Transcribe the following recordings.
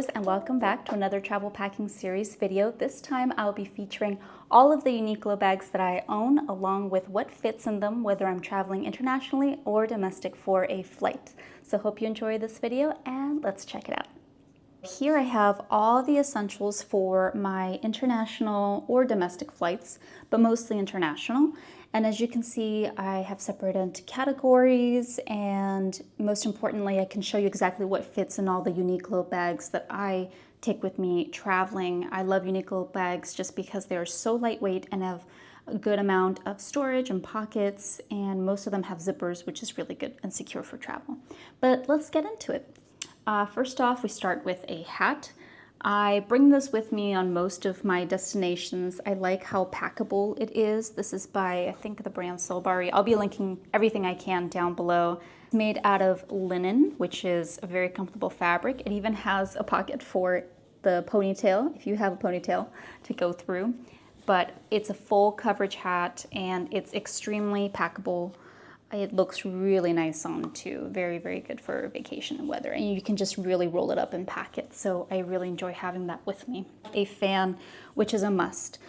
travelers, and welcome back to another travel packing series video. This time I'll be featuring all of the Uniqlo bags that I own, along with what fits in them, whether I'm traveling internationally or domestic for a flight. So hope you enjoy this video, and let's check it out. Here I have all the essentials for my international or domestic flights, but mostly international. And as you can see, I have separated into categories, and most importantly, I can show you exactly what fits in all the Uniqlo bags that I take with me traveling. I love Uniqlo bags just because they are so lightweight and have a good amount of storage and pockets, and most of them have zippers, which is really good and secure for travel. But let's get into it. First off, we start with a hat. I bring this with me on most of my destinations. I like how packable it is. This is by, I think, the brand Solbari. I'll be linking everything I can down below. It's made out of linen, which is a very comfortable fabric. It even has a pocket for the ponytail, if you have a ponytail, to go through. But it's a full coverage hat, and it's extremely packable. It looks really nice on too. Very, very good for vacation and weather. And you can just really roll it up and pack it. So I really enjoy having that with me. A fan, which is a must.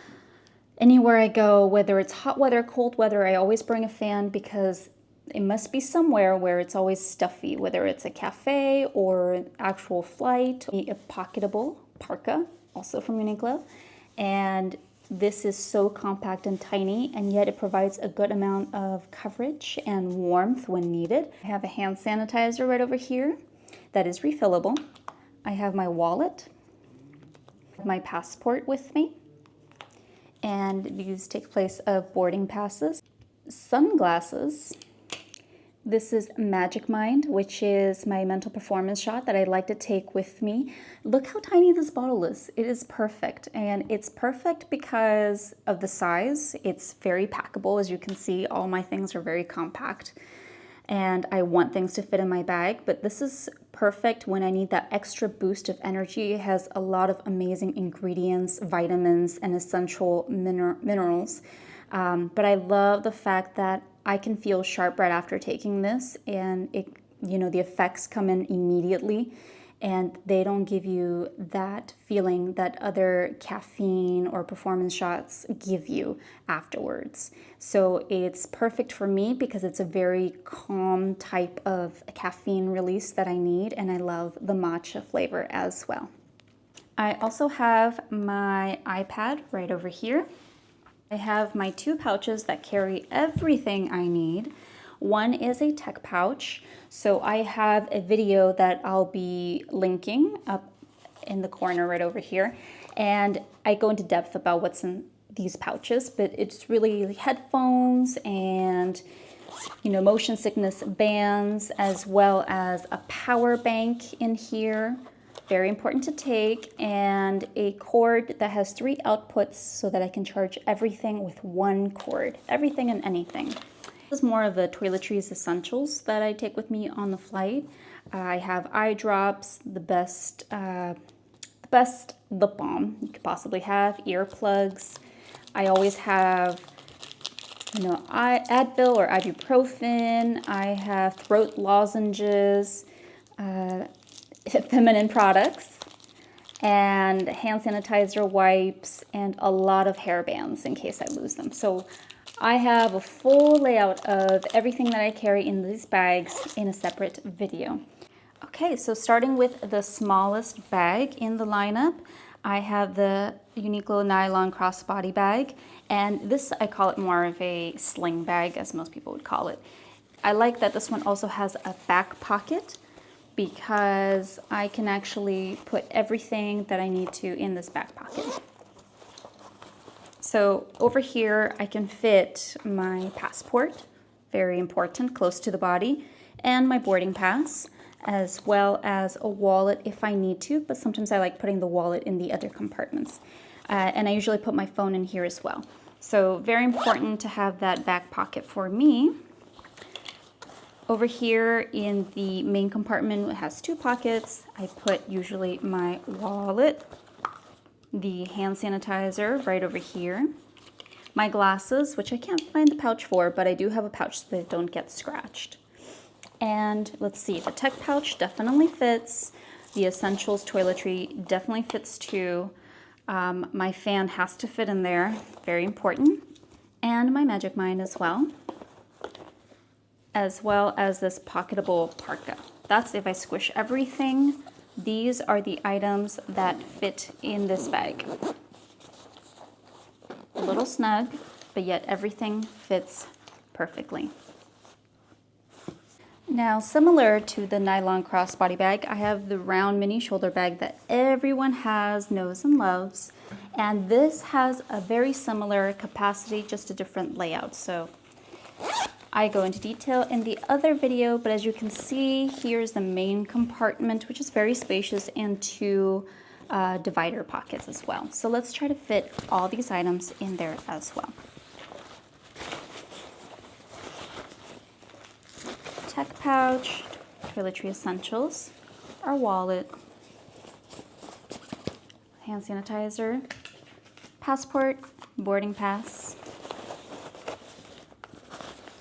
Anywhere I go, whether it's hot weather, cold weather, I always bring a fan because it must be somewhere where it's always stuffy, whether it's a cafe or an actual flight. A pocketable parka, also from Uniqlo. And this is so compact and tiny, and yet it provides a good amount of coverage and warmth when needed. I have a hand sanitizer right over here that is refillable. I have my wallet, my passport with me, and these take place of boarding passes. Sunglasses. This is Magic Mind, which is my mental performance shot that I like to take with me. Look how tiny this bottle is. It is perfect, and it's perfect because of the size. It's very packable. As you can see, all my things are very compact, and I want things to fit in my bag, but this is perfect when I need that extra boost of energy. It has a lot of amazing ingredients, vitamins, and essential minerals. But I love the fact that I can feel sharp right after taking this, and the effects come in immediately, and they don't give you that feeling that other caffeine or performance shots give you afterwards. So it's perfect for me because it's a very calm type of caffeine release that I need, and I love the matcha flavor as well. I also have my iPad right over here. I have my two pouches that carry everything I need. One is a tech pouch, so I have a video that I'll be linking up in the corner right over here, and I go into depth about what's in these pouches, but it's really headphones and motion sickness bands, as well as a power bank in here. Very important to take, and a cord that has 3 outputs so that I can charge everything with one cord, everything and anything. This is more of the toiletries essentials that I take with me on the flight. I have eye drops, the best lip balm you could possibly have, earplugs. I always have Advil or ibuprofen. I have throat lozenges, feminine products, and hand sanitizer wipes, and a lot of hair bands in case I lose them. So I have a full layout of everything that I carry in these bags in a separate video. Okay, so starting with the smallest bag in the lineup, I have the Uniqlo Nylon Crossbody Bag, and this, I call it more of a sling bag, as most people would call it. I like that this one also has a back pocket, because I can actually put everything that I need to in this back pocket. So over here I can fit my passport, very important, close to the body, and my boarding pass, as well as a wallet if I need to, but sometimes I like putting the wallet in the other compartments. And I usually put my phone in here as well. So very important to have that back pocket for me. Over here in the main compartment, it has 2 pockets. I put usually my wallet, the hand sanitizer right over here, my glasses, which I can't find the pouch for, but I do have a pouch so they don't get scratched. And let's see, the tech pouch definitely fits. The Essentials toiletry definitely fits too. My fan has to fit in there, very important. And my Magic Mind as well as this pocketable parka. That's if I squish everything. These are the items that fit in this bag. A little snug, but yet everything fits perfectly. Now, similar to the Nylon Crossbody Bag, I have the round mini shoulder bag that everyone has, knows, and loves. And this has a very similar capacity, just a different layout. So I go into detail in the other video, but as you can see, here's the main compartment, which is very spacious, and two divider pockets as well. So let's try to fit all these items in there as well. Tech pouch, toiletry essentials, our wallet, hand sanitizer, passport, boarding pass,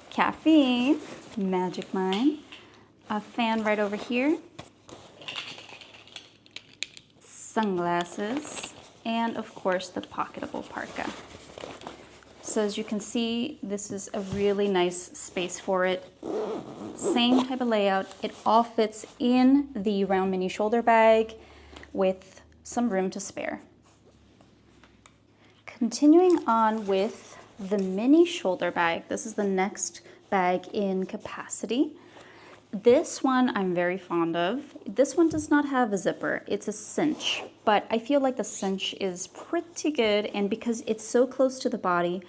caffeine, Magic Mind, a fan right over here, sunglasses, and of course the pocketable parka. So as you can see, this is a really nice space for it. Same type of layout. It all fits in the round mini shoulder bag with some room to spare. Continuing on with the mini shoulder bag. This is the next bag in capacity. This one I'm very fond of. This one does not have a zipper. It's a cinch, but I feel like the cinch is pretty good, and because it's so close to the body,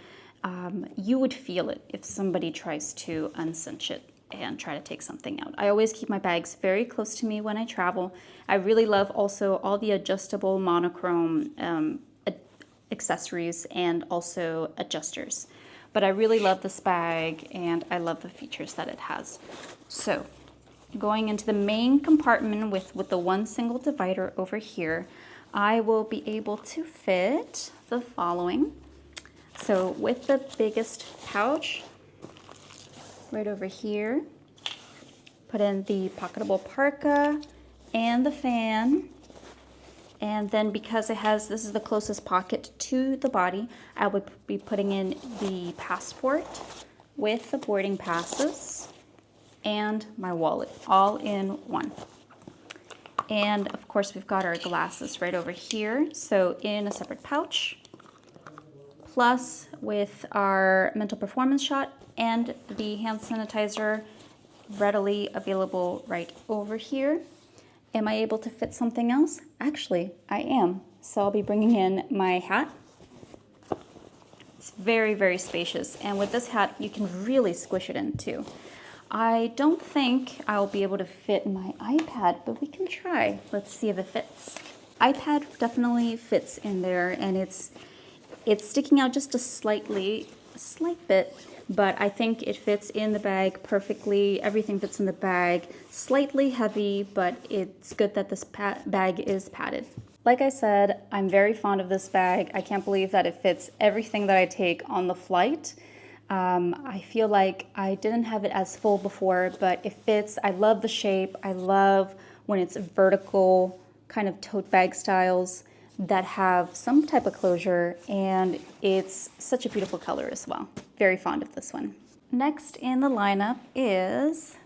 you would feel it if somebody tries to uncinch it and try to take something out. I always keep my bags very close to me when I travel. I really love also all the adjustable monochrome accessories and also adjusters. But I really love this bag and I love the features that it has. So going into the main compartment with the one single divider over here, I will be able to fit the following. So with the biggest pouch right over here, put in the pocketable parka and the fan. And then because it has, this is the closest pocket to the body, I would be putting in the passport with the boarding passes and my wallet all in one. And of course we've got our glasses right over here. So in a separate pouch, plus with our mental performance shot and the hand sanitizer readily available right over here. Am I able to fit something else? Actually, I am. So I'll be bringing in my hat. It's very, very spacious. And with this hat, you can really squish it in too. I don't think I'll be able to fit my iPad, but we can try. Let's see if it fits. iPad definitely fits in there, and it's sticking out just a slight bit, but I think it fits in the bag perfectly. Everything fits in the bag. Slightly heavy, but it's good that this bag is padded. Like I said, I'm very fond of this bag. I can't believe that it fits everything that I take on the flight. I feel like I didn't have it as full before, but it fits. I love the shape. I love when it's vertical kind of tote bag styles that have some type of closure, and it's such a beautiful color as well. Very fond of this one. Next in the lineup is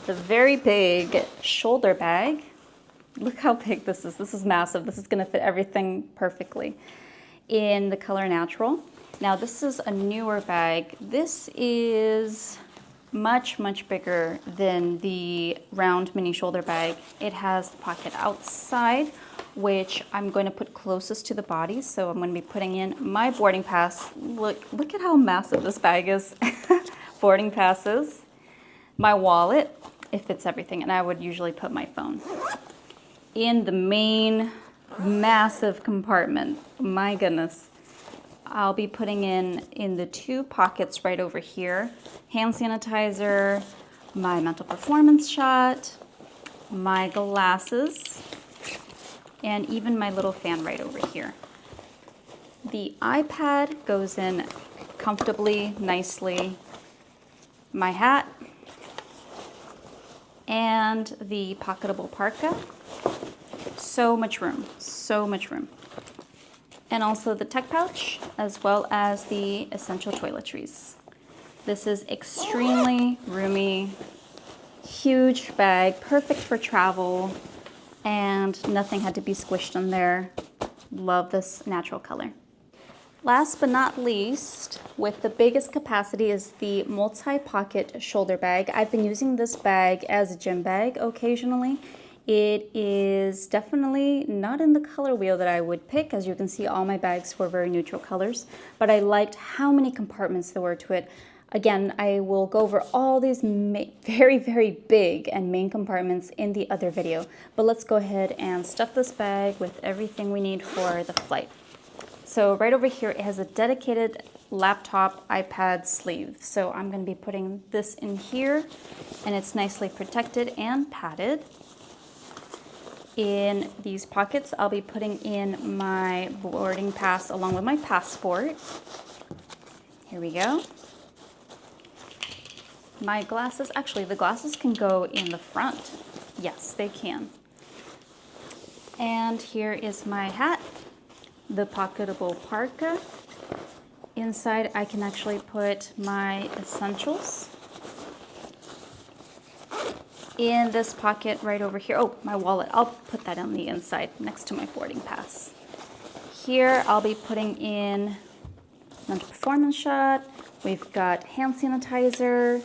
the very big shoulder bag. Look how big this is. This is massive. This is going to fit everything perfectly in the color natural. Now this is a newer bag. This is much, much bigger than the round mini shoulder bag. It has the pocket outside, which I'm going to put closest to the body. So I'm going to be putting in my boarding pass. Look at how massive this bag is. Boarding passes, my wallet, it fits everything, and I would usually put my phone in the main massive compartment. My goodness. I'll be putting in the two pockets right over here, hand sanitizer, my mental performance shot, my glasses, and even my little fan right over here. The iPad goes in comfortably, nicely, my hat, and the pocketable parka. so much room, so much room. And also the tech pouch, as well as the essential toiletries. This is extremely roomy, huge bag, perfect for travel, and nothing had to be squished in there. Love this natural color. Last but not least, with the biggest capacity, is the multi-pocket shoulder bag. I've been using this bag as a gym bag occasionally. It is definitely not in the color wheel that I would pick. As you can see, all my bags were very neutral colors, but I liked how many compartments there were to it. Again, I will go over all these very, very big and main compartments in the other video, but let's go ahead and stuff this bag with everything we need for the flight. So right over here, it has a dedicated laptop iPad sleeve. So I'm going to be putting this in here, and it's nicely protected and padded. In these pockets, I'll be putting in my boarding pass along with my passport. Here we go. My glasses, actually the glasses can go in the front. Yes, they can. And here is my hat, the pocketable parka. Inside I can actually put my essentials. In this pocket right over here, oh, my wallet, I'll put that on the inside next to my boarding pass. Here I'll be putting in mental performance shot. We've got hand sanitizer.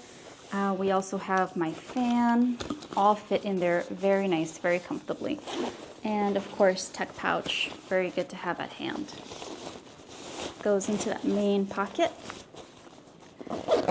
We also have my fan, all fit in there very nice, very comfortably. And of course, tech pouch, very good to have at hand. Goes into that main pocket.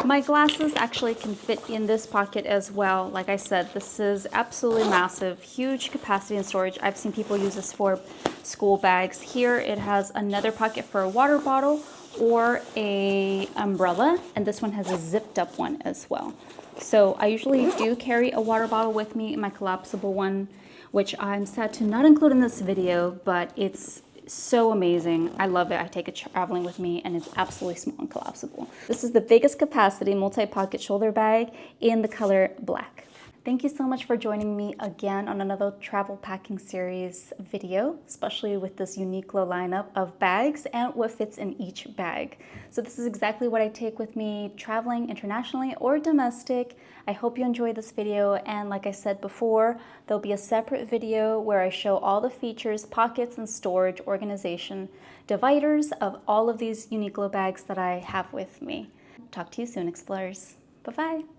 My glasses actually can fit in this pocket as well. Like I said, this is absolutely massive, huge capacity and storage. I've seen people use this for school bags. Here it has another pocket for a water bottle or a umbrella, and this one has a zipped up one as well. So I usually do carry a water bottle with me in my collapsible one, which I'm sad to not include in this video, but it's so amazing. I love it. I take it traveling with me, and it's absolutely small and collapsible. This is the biggest capacity multi-pocket shoulder bag in the color black. Thank you so much for joining me again on another travel packing series video, especially with this Uniqlo lineup of bags and what fits in each bag. So this is exactly what I take with me traveling internationally or domestic. I hope you enjoyed this video, and like I said before, there'll be a separate video where I show all the features, pockets, and storage organization dividers of all of these Uniqlo bags that I have with me. Talk to you soon, explorers. Bye-bye.